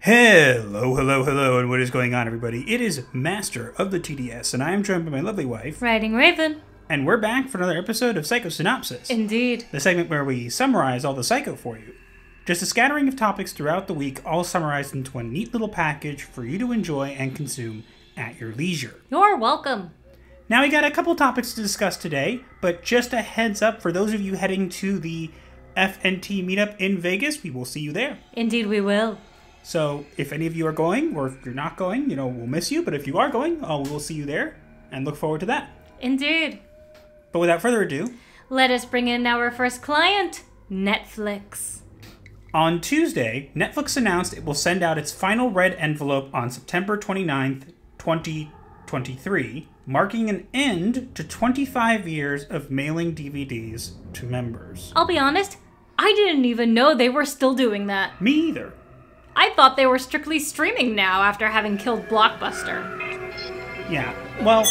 Hello, and what is going on, everybody? It is Master of the TDS, and I am joined by my lovely wife, WritingRaven. And we're back for another episode of Psycho-Synopsis. Indeed. The segment where we summarize all the Psycho for you. Just a scattering of topics throughout the week, all summarized into a neat little package for you to enjoy and consume at your leisure. You're welcome. Now, we got a couple topics to discuss today, but just a heads up for those of you heading to the FNT meetup in Vegas, we will see you there. Indeed we will. So, if any of you are going, or if you're not going, we'll miss you. But if you are going, we will see you there, and look forward to that. Indeed. But without further ado, let us bring in our first client, Netflix. On Tuesday, Netflix announced it will send out its final red envelope on September 29th, 2023, marking an end to 25 years of mailing DVDs to members. I'll be honest, I didn't even know they were still doing that. Me either. I thought they were strictly streaming now after having killed Blockbuster. Yeah, well,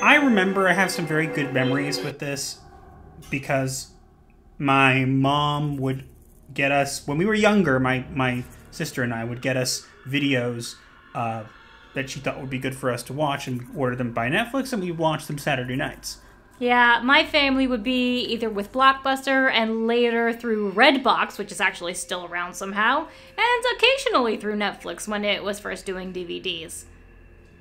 I remember I have some very good memories with this because my mom would get us, when we were younger, my sister and I would get us videos that she thought would be good for us to watch, and we'd order them by Netflix, and we'd watch them Saturday nights. Yeah, my family would be either with Blockbuster and later through Redbox, which is actually still around somehow, and occasionally through Netflix when it was first doing DVDs.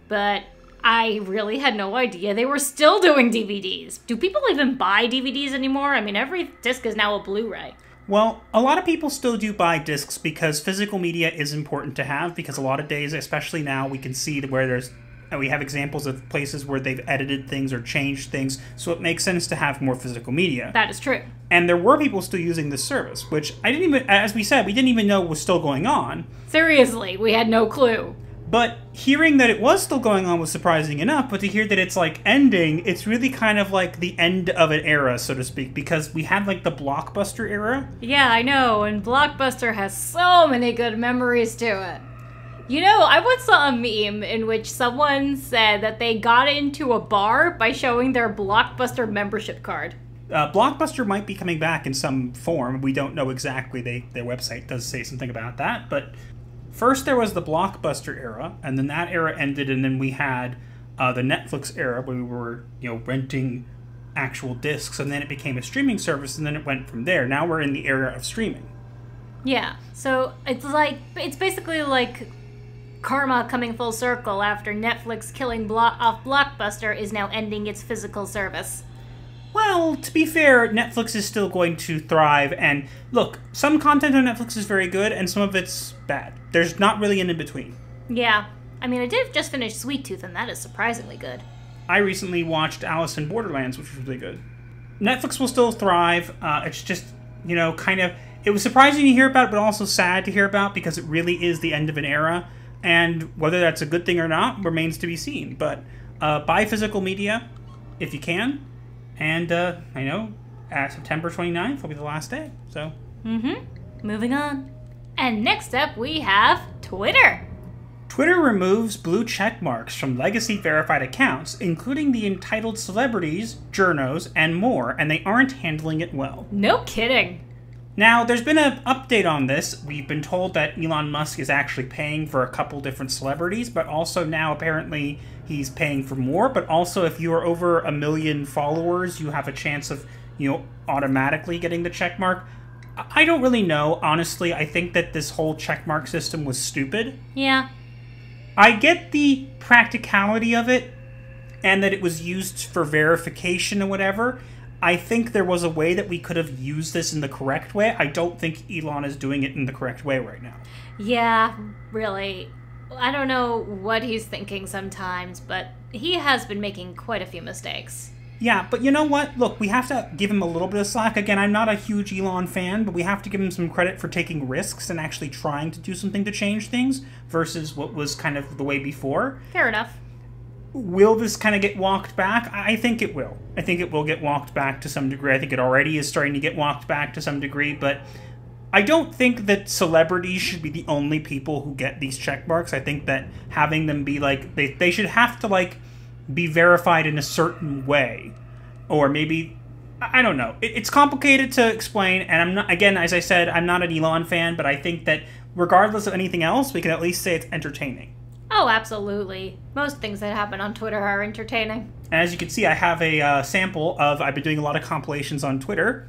But I really had no idea they were still doing DVDs. Do people even buy DVDs anymore? I mean, every disc is now a Blu-ray. Well, a lot of people still do buy discs because physical media is important to have, because a lot of days, especially now, we can see where we have examples of places where they've edited things or changed things, so it makes sense to have more physical media. That is true. And there were people still using this service, which I didn't even, as we said, we didn't even know was still going on. Seriously, we had no clue. But hearing that it was still going on was surprising enough, but to hear that it's, ending, it's really kind of like the end of an era, so to speak, because we had, the Blockbuster era. Yeah, I know, and Blockbuster has so many good memories to it. I once saw a meme in which someone said that they got into a bar by showing their Blockbuster membership card. Blockbuster might be coming back in some form. We don't know exactly. Their website does say something about that. But first there was the Blockbuster era, and then that era ended, and then we had the Netflix era where we were, renting actual discs, and then it became a streaming service, and then it went from there. Now we're in the era of streaming. Yeah, so it's basically like karma coming full circle after Netflix killing off Blockbuster is now ending its physical service. Well, to be fair, Netflix is still going to thrive, and look, some content on Netflix is very good, and some of it's bad. There's not really an in-between. Yeah. I mean, I did just finish Sweet Tooth, and that is surprisingly good. I recently watched Alice in Borderlands, which was really good. Netflix will still thrive. It's just, it was surprising to hear about, but also sad to hear about, because it really is the end of an era. And whether that's a good thing or not remains to be seen. But buy physical media if you can. And I know September 29th will be the last day. So. Moving on. And next up we have Twitter. Twitter removes blue check marks from legacy verified accounts, including the entitled celebrities, journos, and more, and they aren't handling it well. No kidding. Now, there's been an update on this. We've been told that Elon Musk is actually paying for a couple different celebrities, but also now apparently he's paying for more. But also, if you are over 1 million followers, you have a chance of, automatically getting the check mark. I don't really know. Honestly, I think that this whole check mark system was stupid. Yeah. I get the practicality of it, and that it was used for verification or whatever. I think there was a way that we could have used this in the correct way. I don't think Elon is doing it in the correct way right now. Yeah, really. I don't know what he's thinking sometimes, but he has been making quite a few mistakes. Yeah, but you know what? Look, we have to give him a little bit of slack. Again, I'm not a huge Elon fan, but we have to give him some credit for taking risks and actually trying to do something to change things versus what was kind of the way before. Fair enough. Will this kind of get walked back? I think it will. I think it will get walked back to some degree. I think it already is starting to get walked back to some degree, but I don't think that celebrities should be the only people who get these check marks. I think that having them be they should have to be verified in a certain way. Or maybe, I don't know. It's complicated to explain, and I'm not, again, as I said, I'm not an Elon fan, but I think that regardless of anything else, we can at least say it's entertaining. Oh, absolutely. Most things that happen on Twitter are entertaining. And as you can see, I have a sample of, I've been doing a lot of compilations on Twitter.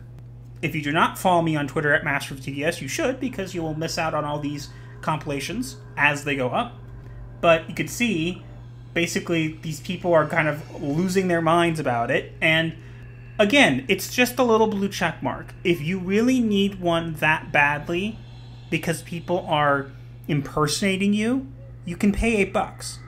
If you do not follow me on Twitter at MasteroftheTDS, you should, because you will miss out on all these compilations as they go up. But you can see, basically, these people are kind of losing their minds about it. And again, it's just a little blue check mark. If you really need one that badly, because people are impersonating you, you can pay $8.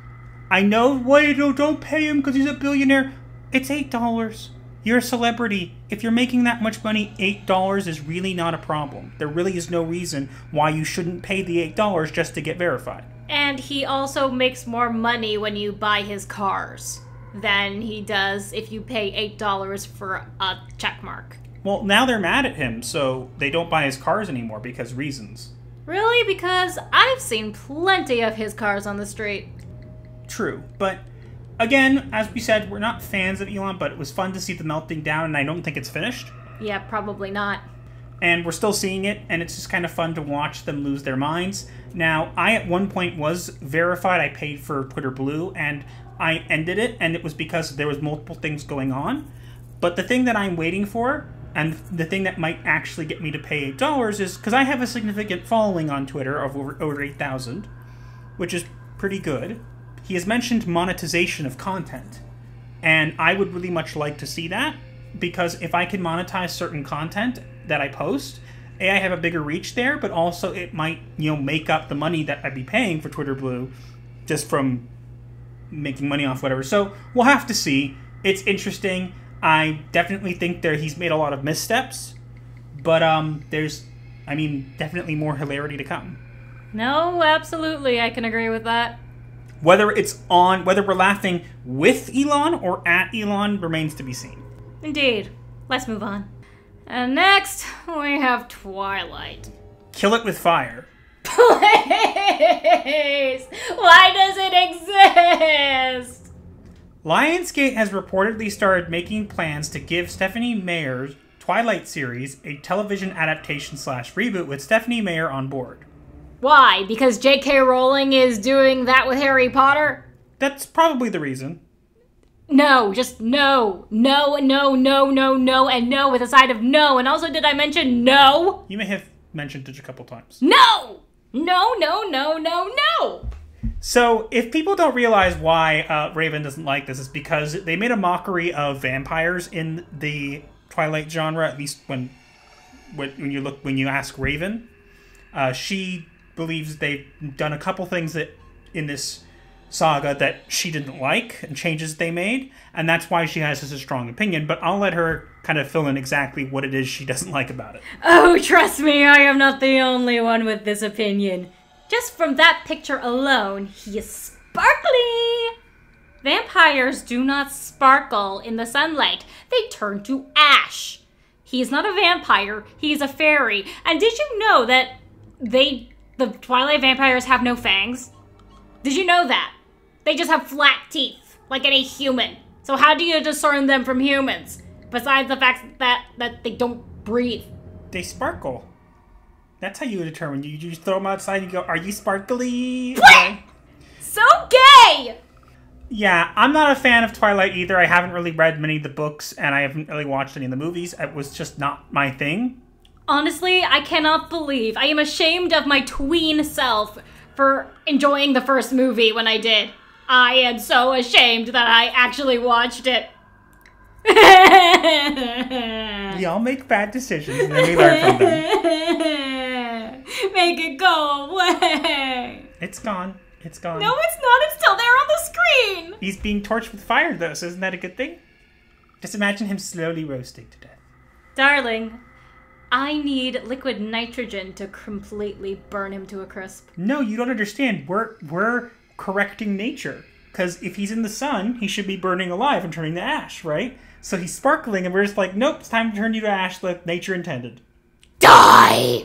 I know, wait, don't pay him because he's a billionaire. It's $8. You're a celebrity. If you're making that much money, $8 is really not a problem. There really is no reason why you shouldn't pay the $8 just to get verified. And he also makes more money when you buy his cars than he does if you pay $8 for a check mark. Well, now they're mad at him, so they don't buy his cars anymore because reasons. Really? Because I've seen plenty of his cars on the street. True, but again, as we said, we're not fans of Elon, but it was fun to see the melting down, and I don't think it's finished. Yeah, probably not. And we're still seeing it, and it's just kind of fun to watch them lose their minds. Now, I at one point was verified. I paid for Twitter Blue, and I ended it, and it was because there was multiple things going on. But the thing that I'm waiting for, and the thing that might actually get me to pay $8 is because I have a significant following on Twitter of over 8,000, which is pretty good. He has mentioned monetization of content, and I would really much like to see that, because if I can monetize certain content that I post, I have a bigger reach there, but also it might, make up the money that I'd be paying for Twitter Blue just from making money off whatever. So we'll have to see. It's interesting. I definitely think he's made a lot of missteps, but there's, definitely more hilarity to come. No, absolutely, I can agree with that. Whether we're laughing with Elon or at Elon remains to be seen. Indeed. Let's move on. And next, we have Twilight. Kill it with fire. Please! Why does it exist? Lionsgate has reportedly started making plans to give Stephenie Meyer's Twilight series a television adaptation / reboot with Stephenie Meyer on board. Why? Because J.K. Rowling is doing that with Harry Potter? That's probably the reason. No, just no. No, no, no, no, no, and no with a side of no. And also, did I mention no? You may have mentioned it a couple times. No! No, no, no, no, no! So, if people don't realize why Raven doesn't like this, it's because they made a mockery of vampires in the Twilight genre. At least when you ask Raven, she believes they've done a couple things that in this saga that she didn't like and changes they made, and that's why she has such a strong opinion. But I'll let her kind of fill in exactly what it is she doesn't like about it. Oh, trust me, I am not the only one with this opinion. Just from that picture alone, he is sparkly! Vampires do not sparkle in the sunlight. They turn to ash. He is not a vampire, he is a fairy. And did you know that the Twilight vampires have no fangs? Did you know that? They just have flat teeth, like any human. So how do you discern them from humans? Besides the fact that they don't breathe. They sparkle. That's how you determine. You just throw them outside and you go, are you sparkly? Okay. So gay! Yeah, I'm not a fan of Twilight either. I haven't really read many of the books, and I haven't really watched any of the movies. It was just not my thing. Honestly, I cannot believe. I am ashamed of my tween self for enjoying the first movie when I did. I am so ashamed that I actually watched it. We all make bad decisions and then we learn from them. Make it go away. It's gone. It's gone. No, it's not. It's still there on the screen. He's being torched with fire, though, so isn't that a good thing? Just imagine him slowly roasting to death. Darling, I need liquid nitrogen to completely burn him to a crisp. No, you don't understand. We're correcting nature. Because if he's in the sun, he should be burning alive and turning to ash, right? So he's sparkling, and we're just like, nope, it's time to turn you to ash like nature intended. Die!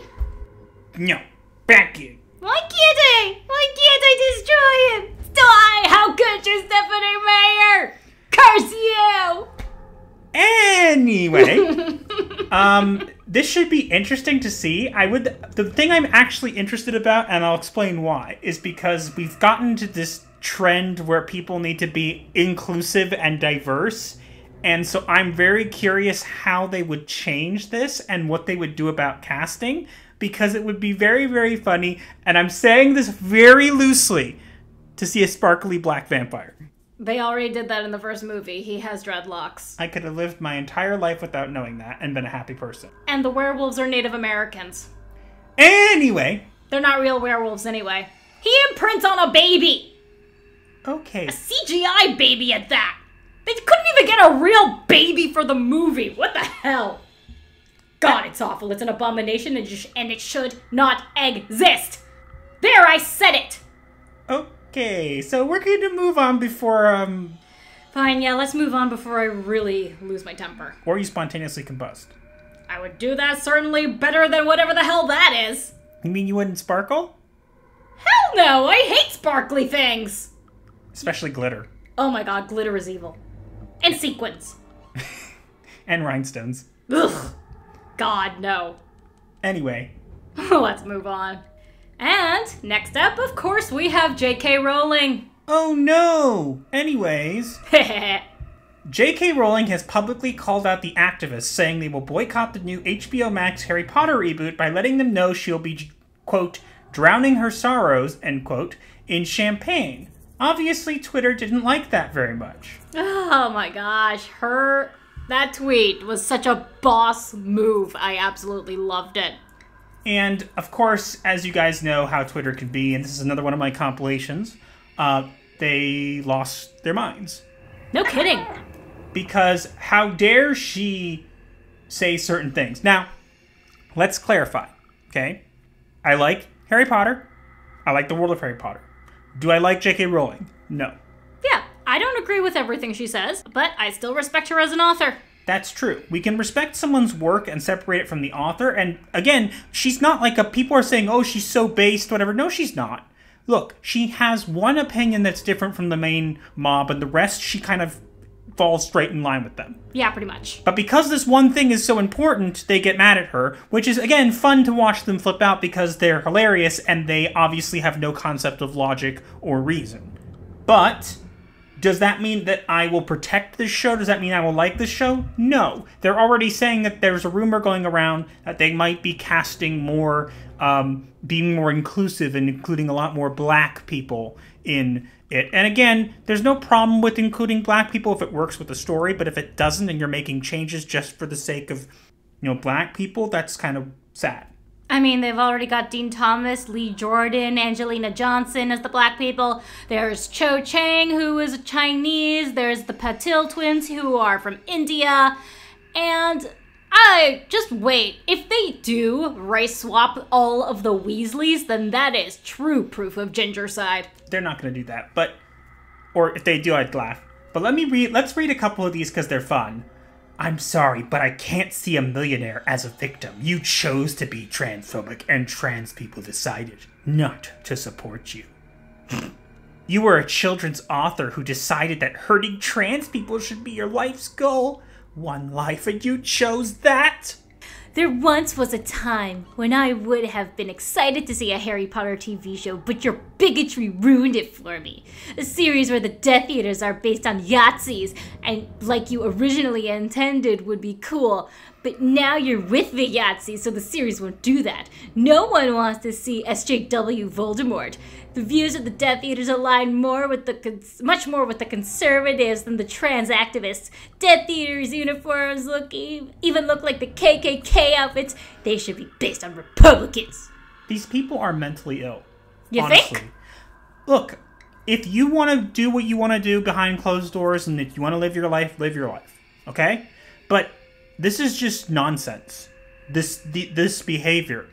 No. Back in. Why can't I? Why can't I destroy him? Die! How could you, Stephenie Meyer? Curse you! Anyway, this should be interesting to see. The thing I'm actually interested about, and I'll explain why, is because we've gotten to this trend where people need to be inclusive and diverse. And so I'm very curious how they would change this and what they would do about casting, because it would be very, very funny, and I'm saying this very loosely, to see a sparkly black vampire. They already did that in the first movie. He has dreadlocks. I could have lived my entire life without knowing that and been a happy person. And the werewolves are Native Americans. Anyway. They're not real werewolves anyway. He imprints on a baby! Okay. A CGI baby at that! They couldn't even get a real baby for the movie! What the hell? God, it's awful. It's an abomination and it should not exist! There, I said it! Okay, so we're going to move on before, Fine, yeah, let's move on before I really lose my temper. Or you spontaneously combust. I would do that certainly better than whatever the hell that is. You mean you wouldn't sparkle? Hell no! I hate sparkly things! Especially glitter. Oh my god, glitter is evil. And sequins. And rhinestones. Ugh. God, no. Anyway. Let's move on. And next up, of course, we have J.K. Rowling. Oh no! Anyways. J.K. Rowling has publicly called out the activists, saying they will boycott the new HBO Max Harry Potter reboot by letting them know she'll be, quote, drowning her sorrows, end quote, in champagne. Obviously, Twitter didn't like that very much. Oh my gosh, that tweet was such a boss move. I absolutely loved it. And, of course, as you guys know how Twitter can be, and this is another one of my compilations, they lost their minds. No kidding. Because how dare she say certain things? Now, let's clarify, okay? I like Harry Potter. I like the world of Harry Potter. Do I like J.K. Rowling? No. Yeah, I don't agree with everything she says, but I still respect her as an author. That's true. We can respect someone's work and separate it from the author. And again, she's not like people are saying, oh, she's so based, whatever. No, she's not. Look, she has one opinion that's different from the main mob, and the rest she kind of falls straight in line with them. Yeah, pretty much. But because this one thing is so important, they get mad at her, which is, again, fun to watch them flip out because they're hilarious and they obviously have no concept of logic or reason. But does that mean that I will protect this show? Does that mean I will like this show? No. They're already saying that there's a rumor going around that they might be casting more, being more inclusive and including a lot more black people in it. And again, there's no problem with including black people if it works with the story, but if it doesn't and you're making changes just for the sake of, black people, that's kind of sad. I mean, they've already got Dean Thomas, Lee Jordan, Angelina Johnson as the black people. There's Cho Chang, who is Chinese. There's the Patil twins, who are from India. And just wait. If they do race swap all of the Weasleys, then that is true proof of gingercide. They're not going to do that, or if they do, I'd laugh. But let's read a couple of these because they're fun. I'm sorry, but I can't see a millionaire as a victim. You chose to be transphobic, and trans people decided not to support you. You were a children's author who decided that hurting trans people should be your life's goal. One life, and you chose that? There once was a time when I would have been excited to see a Harry Potter TV show, but your bigotry ruined it for me. A series where the Death Eaters are based on Yahtzees, and like you originally intended would be cool. But now you're with the Yahtzees, so the series won't do that. No one wants to see SJW Voldemort. The views of the Death Eaters align much more with the conservatives than the trans activists. Death Eaters' uniforms even look like the KKK outfits. They should be based on Republicans. These people are mentally ill. You honestly. think? Look, if you want to do what you want to do behind closed doors and if you want to live your life, okay? But this is just nonsense. This behavior.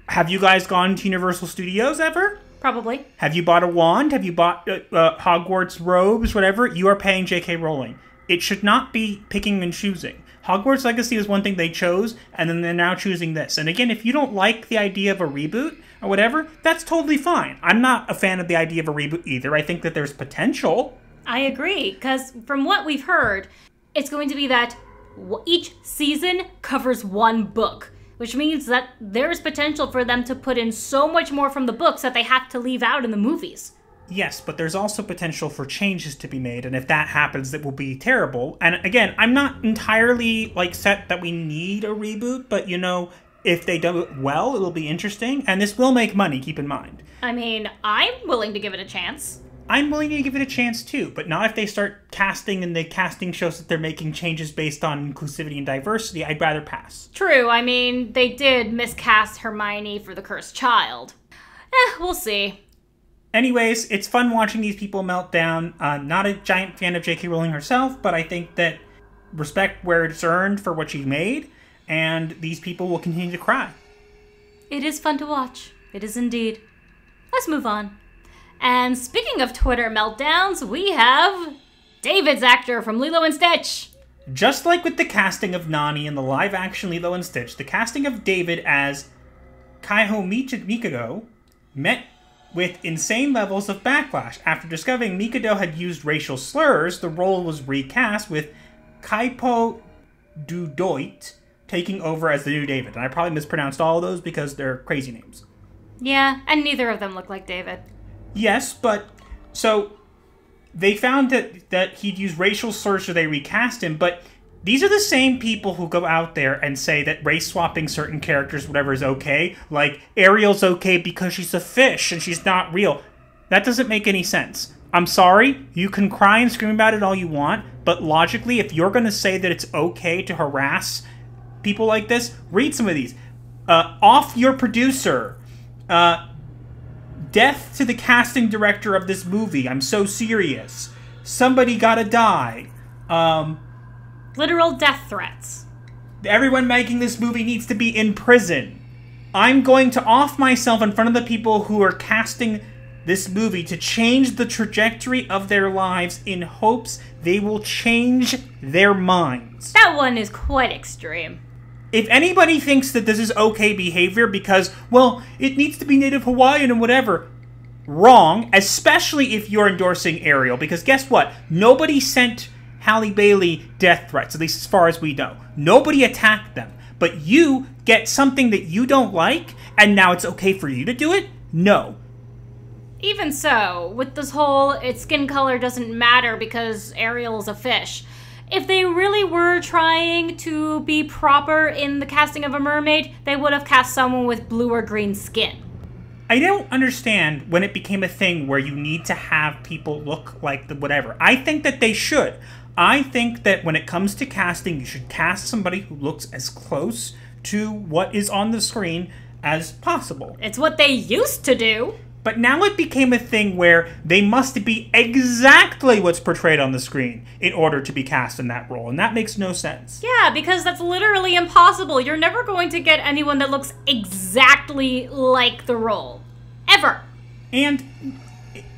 Have you guys gone to Universal Studios ever? Probably. Have you bought a wand? Have you bought Hogwarts robes? Whatever. You are paying J.K. Rowling. It should not be picking and choosing. Hogwarts Legacy is one thing they chose, and then they're now choosing this. And again, if you don't like the idea of a reboot or whatever, that's totally fine. I'm not a fan of the idea of a reboot either. I think that there's potential I agree, because from what we've heard, it's going to be that each season covers one book, which means that there's potential for them to put in so much more from the books that they have to leave out in the movies. Yes, but there's also potential for changes to be made, and if that happens, it will be terrible. And again, I'm not entirely, set that we need a reboot, but, if they do it well, it'll be interesting, and this will make money, keep in mind. I mean, I'm willing to give it a chance. I'm willing to give it a chance, too, but not if they start casting and the casting shows that they're making changes based on inclusivity and diversity. I'd rather pass. True, I mean, they did miscast Hermione for the Cursed Child. We'll see. Anyways, it's fun watching these people melt down. Not a giant fan of J.K. Rowling herself, but I think that respect where it's earned for what she made, and these people will continue to cry. It is fun to watch. It is indeed. Let's move on. And speaking of Twitter meltdowns, we have David's actor from Lilo and Stitch. Just like with the casting of Nani in the live-action Lilo and Stitch, the casting of David as Kaiho Mikado met with insane levels of backlash. After discovering Mikado had used racial slurs, the role was recast with Kaipo Dudoit taking over as the new David. And I probably mispronounced all of those because they're crazy names. Yeah, and neither of them look like David. Yes, but so they found that he'd used racial slurs, so they recast him, but these are the same people who go out there and say that race-swapping certain characters, whatever, is okay. Like, Ariel's okay because she's a fish and she's not real. That doesn't make any sense. I'm sorry, you can cry and scream about it all you want, but logically, if you're going to say that it's okay to harass people like this, read some of these. Off your producer. Death to the casting director of this movie. I'm so serious. Somebody gotta die. Literal death threats. Everyone making this movie needs to be in prison. I'm going to off myself in front of the people who are casting this movie to change the trajectory of their lives in hopes they will change their minds. That one is quite extreme. If anybody thinks that this is okay behavior because, well, it needs to be Native Hawaiian and whatever, wrong, especially if you're endorsing Ariel, because guess what? Nobody sent Halle Bailey death threats, at least as far as we know. Nobody attacked them. But you get something that you don't like, and now it's okay for you to do it? No. Even so, with this whole its skin color doesn't matter because Ariel is a fish, if they really were trying to be proper in the casting of a mermaid, they would have cast someone with blue or green skin. I don't understand when it became a thing where you need to have people look like the whatever. I think that they should. I think that when it comes to casting, you should cast somebody who looks as close to what is on the screen as possible. It's what they used to do. But now it became a thing where they must be exactly what's portrayed on the screen in order to be cast in that role, and that makes no sense. Yeah, because that's literally impossible. You're never going to get anyone that looks exactly like the role. Ever. And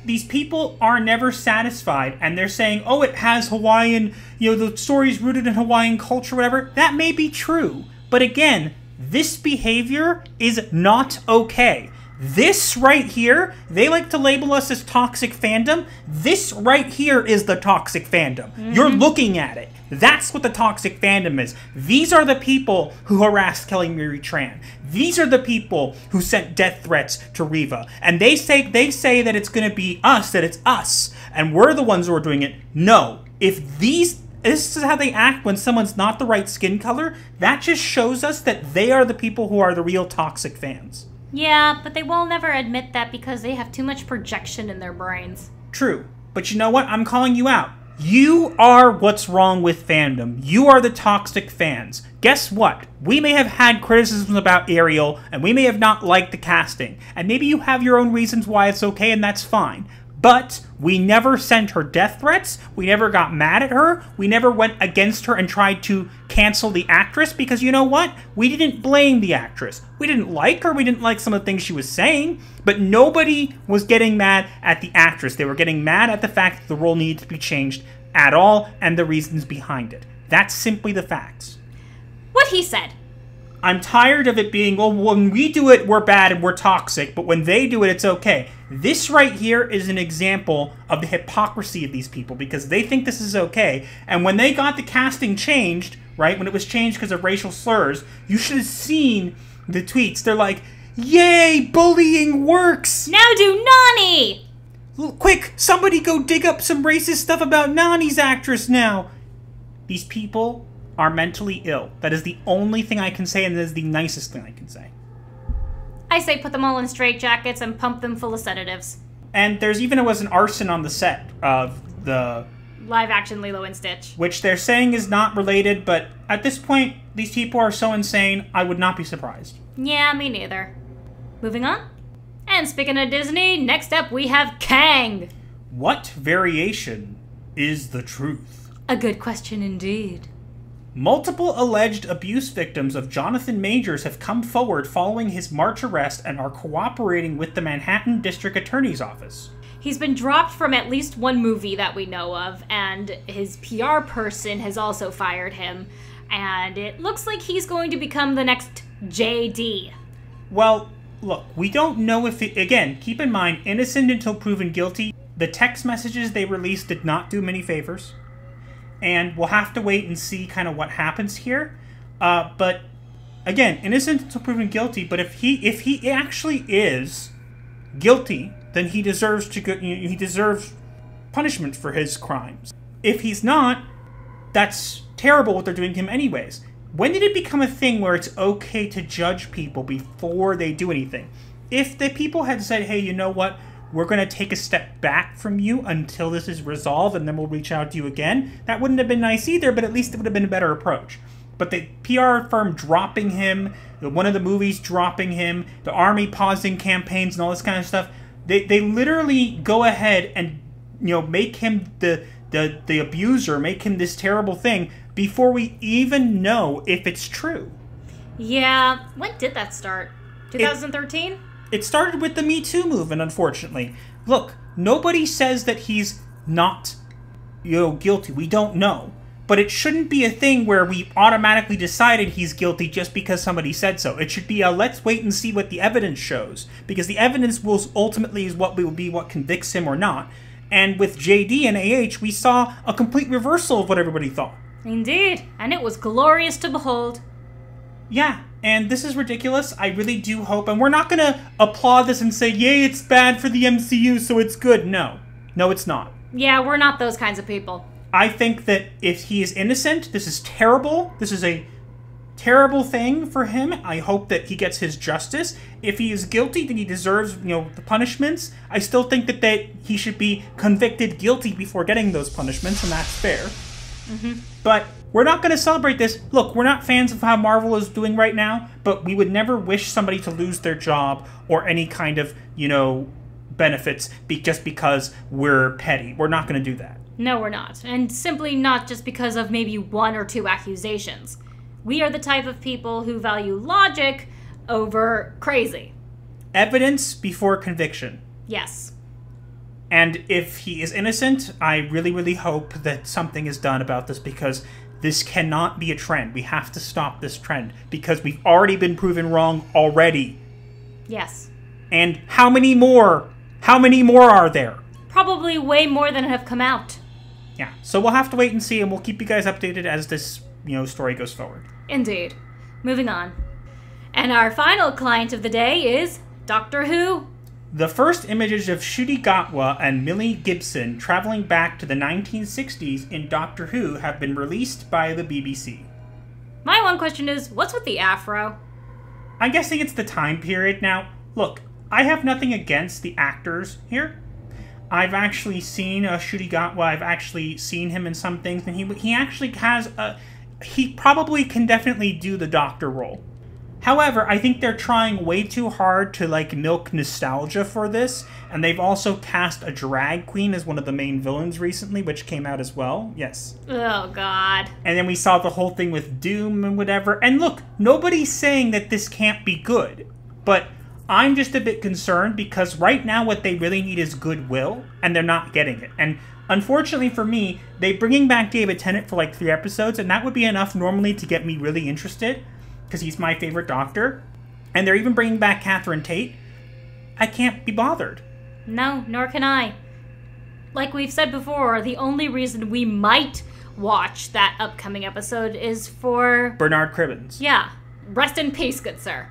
these people are never satisfied, and they're saying, oh, it has Hawaiian, the story's rooted in Hawaiian culture, whatever. That may be true. But again, this behavior is not okay. This right here, they like to label us as toxic fandom. This right here is the toxic fandom. Mm-hmm. You're looking at it. That's what the toxic fandom is. These are the people who harassed Kelly Marie Tran. These are the people who sent death threats to Riva. And they say that it's going to be us, that it's us, and we're the ones who are doing it. No. If this is how they act when someone's not the right skin color, that just shows us that they are the people who are the real toxic fans. Yeah, but they will never admit that because they have too much projection in their brains. True. But you know what? I'm calling you out. You are what's wrong with fandom. You are the toxic fans. Guess what? We may have had criticisms about Ariel, and we may have not liked the casting. And maybe you have your own reasons why it's okay, and that's fine. But we never sent her death threats. We never got mad at her. We never went against her and tried to cancel the actress because you know what? We didn't blame the actress. We didn't like her. We didn't like some of the things she was saying. But nobody was getting mad at the actress. They were getting mad at the fact that the role needed to be changed at all and the reasons behind it. That's simply the facts. What he said. I'm tired of it being, well, when we do it, we're bad and we're toxic, but when they do it, it's okay. This right here is an example of the hypocrisy of these people, because they think this is okay, and when they got the casting changed, right, when it was changed because of racial slurs, you should have seen the tweets. They're like, yay, bullying works! Now do Nani! Quick, somebody go dig up some racist stuff about Nani's actress now! These people are mentally ill. That is the only thing I can say, and that is the nicest thing I can say. I say put them all in straitjackets and pump them full of sedatives. And there's even was an arson on the set of the live-action Lilo and Stitch, which they're saying is not related, but at this point, these people are so insane, I would not be surprised. Yeah, me neither. Moving on. And speaking of Disney, next up we have Kang. What variation is the truth? A good question indeed. Multiple alleged abuse victims of Jonathan Majors have come forward following his March arrest and are cooperating with the Manhattan District Attorney's Office. He's been dropped from at least one movie that we know of, and his PR person has also fired him, and it looks like he's going to become the next JD. Well, look, we don't know if it, again, keep in mind, innocent until proven guilty. The text messages they released did not do him any favors. And we'll have to wait and see kind of what happens here. But again, innocent until proven guilty. But if he actually is guilty, then he deserves he deserves punishment for his crimes. If he's not, that's terrible what they're doing to him anyways. When did it become a thing where it's okay to judge people before they do anything? If the people had said, hey, you know what? We're going to take a step back from you until this is resolved, and then we'll reach out to you again. That wouldn't have been nice either, but at least it would have been a better approach. But the PR firm dropping him, one of the movies dropping him, the army pausing campaigns and all this kind of stuff, they literally go ahead and make him the abuser, make him this terrible thing before we even know if it's true. Yeah, when did that start? 2013? It started with the Me Too movement, unfortunately. Look, nobody says that he's not, guilty. We don't know. But it shouldn't be a thing where we automatically decided he's guilty just because somebody said so. It should be a let's wait and see what the evidence shows. Because the evidence will ultimately is what will be what convicts him or not. And with JD and AH, we saw a complete reversal of what everybody thought. Indeed. And it was glorious to behold. Yeah. And this is ridiculous. I really do hope, and we're not going to applaud this and say, yay, it's bad for the MCU, so it's good. No. No, it's not. Yeah, we're not those kinds of people. I think that if he is innocent, this is terrible. This is a terrible thing for him. I hope that he gets his justice. If he is guilty, then he deserves, the punishments. I still think that he should be convicted guilty before getting those punishments, and that's fair. Mm-hmm. But we're not going to celebrate this. Look, we're not fans of how Marvel is doing right now, but we would never wish somebody to lose their job or any kind of, benefits just because we're petty. We're not going to do that. No, we're not. And simply not just because of maybe one or two accusations. We are the type of people who value logic over crazy. Evidence before conviction. Yes. And if he is innocent, I really, really hope that something is done about this, because this cannot be a trend. We have to stop this trend because we've already been proven wrong already. Yes. And how many more? How many more are there? Probably way more than have come out. Yeah. So we'll have to wait and see, and we'll keep you guys updated as this, story goes forward. Indeed. Moving on. And our final client of the day is Doctor Who. The first images of Ncuti Gatwa and Millie Gibson traveling back to the 1960s in Doctor Who have been released by the BBC. My one question is, what's with the afro? I'm guessing it's the time period. Now, look, I have nothing against the actors here. I've actually seen Ncuti Gatwa. I've actually seen him in some things, and he actually has he probably can definitely do the Doctor role. However, I think they're trying way too hard to, milk nostalgia for this, and they've also cast a drag queen as one of the main villains recently, which came out as well. Yes. Oh, God. And then we saw the whole thing with Doom and whatever. And look, nobody's saying that this can't be good, but I'm just a bit concerned because right now what they really need is goodwill, and they're not getting it. And unfortunately for me, they're bringing back David Tennant for 3 episodes, and that would be enough normally to get me really interested. because he's my favorite Doctor. And they're even bringing back Catherine Tate. I can't be bothered. No, nor can I. Like we've said before, the only reason we might watch that upcoming episode is for... Bernard Cribbins. Yeah. Rest in peace, good sir.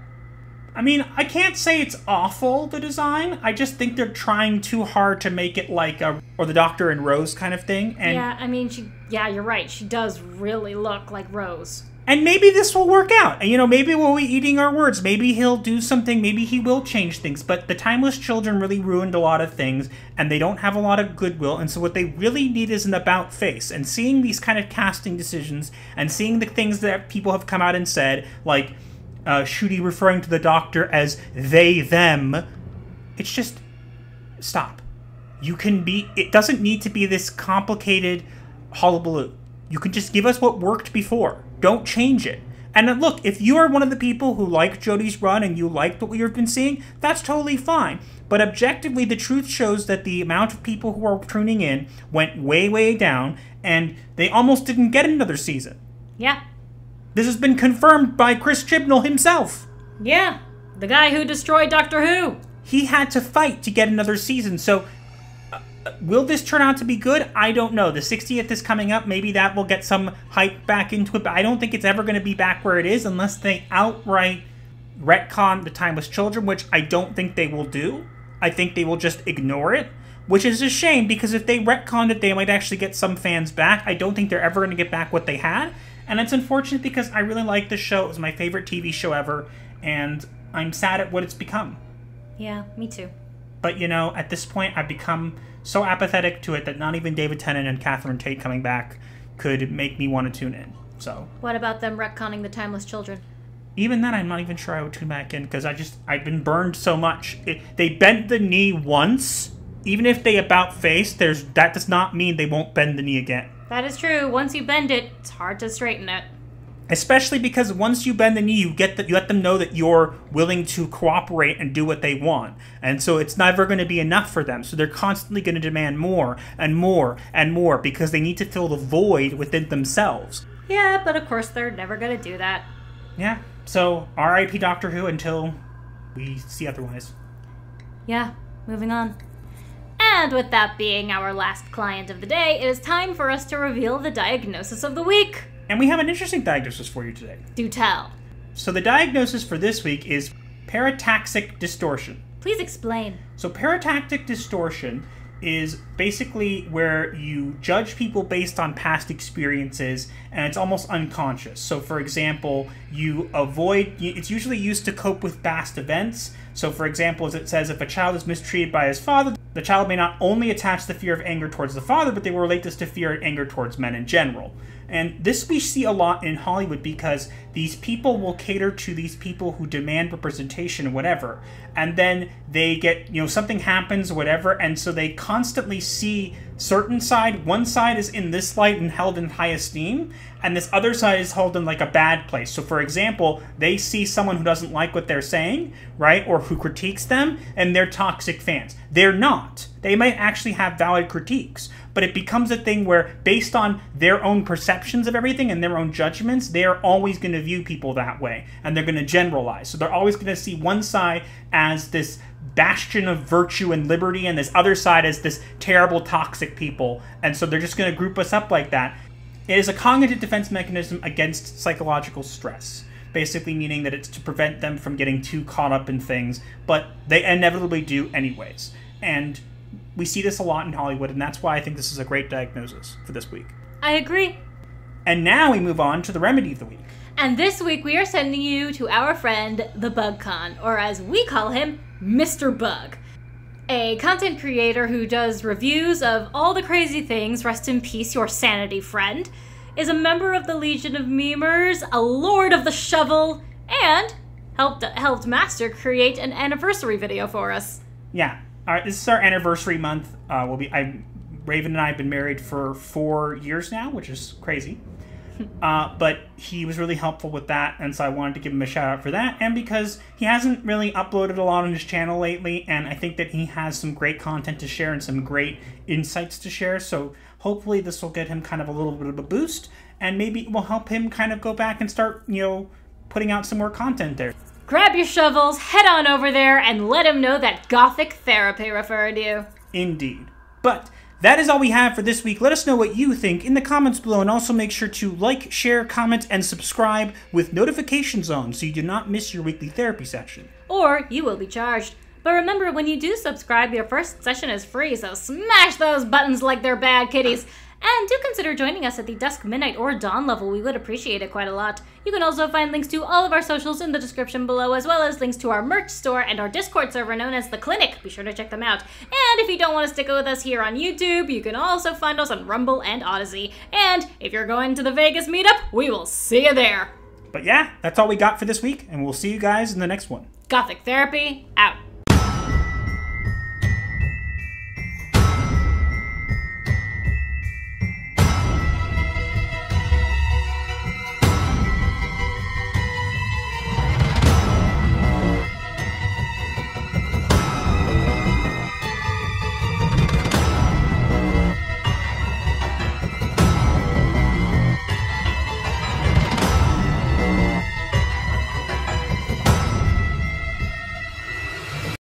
I mean, I can't say it's awful, the design. I just think they're trying too hard to make it like or the Doctor and Rose kind of thing. And yeah, I mean, you're right. She does really look like Rose. And maybe this will work out. And, maybe we'll be eating our words. Maybe he'll do something. Maybe he will change things. But the Timeless Children really ruined a lot of things, and they don't have a lot of goodwill. And so what they really need is an about face. And seeing these kind of casting decisions and seeing the things that people have come out and said, like Ncuti referring to the Doctor as they, them, it's just, stop. It doesn't need to be this complicated hullabaloo. You can just give us what worked before. Don't change it. And look, if you are one of the people who like Jodie's run and you liked what you've been seeing, that's totally fine. But objectively, the truth shows that the amount of people who are tuning in went way, way down, and they almost didn't get another season. Yeah. This has been confirmed by Chris Chibnall himself. Yeah, the guy who destroyed Doctor Who. He had to fight to get another season, so... will this turn out to be good? I don't know. The 60th is coming up. Maybe that will get some hype back into it, but I don't think it's ever going to be back where it is unless they outright retcon the Timeless Children, which I don't think they will do. I think they will just ignore it, which is a shame because if they retconned it, they might actually get some fans back. I don't think they're ever going to get back what they had, and it's unfortunate because I really like this show. It was my favorite TV show ever, and I'm sad at what it's become. Yeah, me too. But, at this point, I've become so apathetic to it that not even David Tennant and Catherine Tate coming back could make me want to tune in. So, what about them retconning the Timeless Children? Even then, I'm not even sure I would tune back in because I've been burned so much. They bent the knee once. Even if they about face, that does not mean they won't bend the knee again. That is true. Once you bend it, it's hard to straighten it. Especially because once you bend the knee, you let them know that you're willing to cooperate and do what they want. And so it's never going to be enough for them. So they're constantly going to demand more and more and more because they need to fill the void within themselves. Yeah, but of course they're never going to do that. Yeah. So R.I.P. Doctor Who until we see otherwise. Yeah, moving on. And with that being our last client of the day, it is time for us to reveal the diagnosis of the week. And we have an interesting diagnosis for you today. Do tell. So the diagnosis for this week is parataxic distortion. Please explain. So parataxic distortion is basically where you judge people based on past experiences, and it's almost unconscious. So for example, it's usually used to cope with past events. So for example, as it says, if a child is mistreated by his father, the child may not only attach the fear of anger towards the father, but they will relate this to fear and anger towards men in general. And this we see a lot in Hollywood because these people will cater to these people who demand representation or whatever. And then they get, something happens or whatever, and so they constantly see certain side. One side is in this light and held in high esteem, and this other side is held in like a bad place. So for example, they see someone who doesn't like what they're saying, right, or who critiques them, and they're toxic fans. They're not. They might actually have valid critiques, but it becomes a thing where based on their own perceptions of everything and their own judgments, they're always going to view people that way, and they're going to generalize. So they're always going to see one side as this bastion of virtue and liberty and this other side as this terrible toxic people, and so they're just going to group us up like that. It is a cognitive defense mechanism against psychological stress, basically meaning that it's to prevent them from getting too caught up in things, but they inevitably do anyways. And we see this a lot in Hollywood, and that's why I think this is a great diagnosis for this week. I agree. And now we move on to the remedy of the week. And this week we are sending you to our friend, the BugCon, or as we call him, Mr. Bug. A content creator who does reviews of all the crazy things, rest in peace, your sanity friend, is a member of the Legion of Memers, a lord of the shovel, and helped Master create an anniversary video for us. Yeah. All right, this is our anniversary month. Raven and I have been married for 4 years now, which is crazy. But he was really helpful with that, and so I wanted to give him a shout out for that, and because he hasn't really uploaded a lot on his channel lately, and I think that he has some great content to share and some great insights to share, so hopefully this will get him kind of a little bit of a boost, and maybe it will help him kind of go back and start, putting out some more content there. Grab your shovels, head on over there, and let him know that Gothic Therapy referred you. Indeed. But that is all we have for this week. Let us know what you think in the comments below, and also make sure to like, share, comment, and subscribe with notifications on so you do not miss your weekly therapy section. Or you will be charged. But remember, when you do subscribe, your first session is free, so smash those buttons like they're bad kitties. And do consider joining us at the dusk, midnight, or dawn level. We would appreciate it quite a lot. You can also find links to all of our socials in the description below, as well as links to our merch store and our Discord server known as The Clinic. Be sure to check them out. And if you don't want to stick with us here on YouTube, you can also find us on Rumble and Odyssey. And if you're going to the Vegas meetup, we will see you there. But yeah, that's all we got for this week, and we'll see you guys in the next one. Gothic Therapy, out.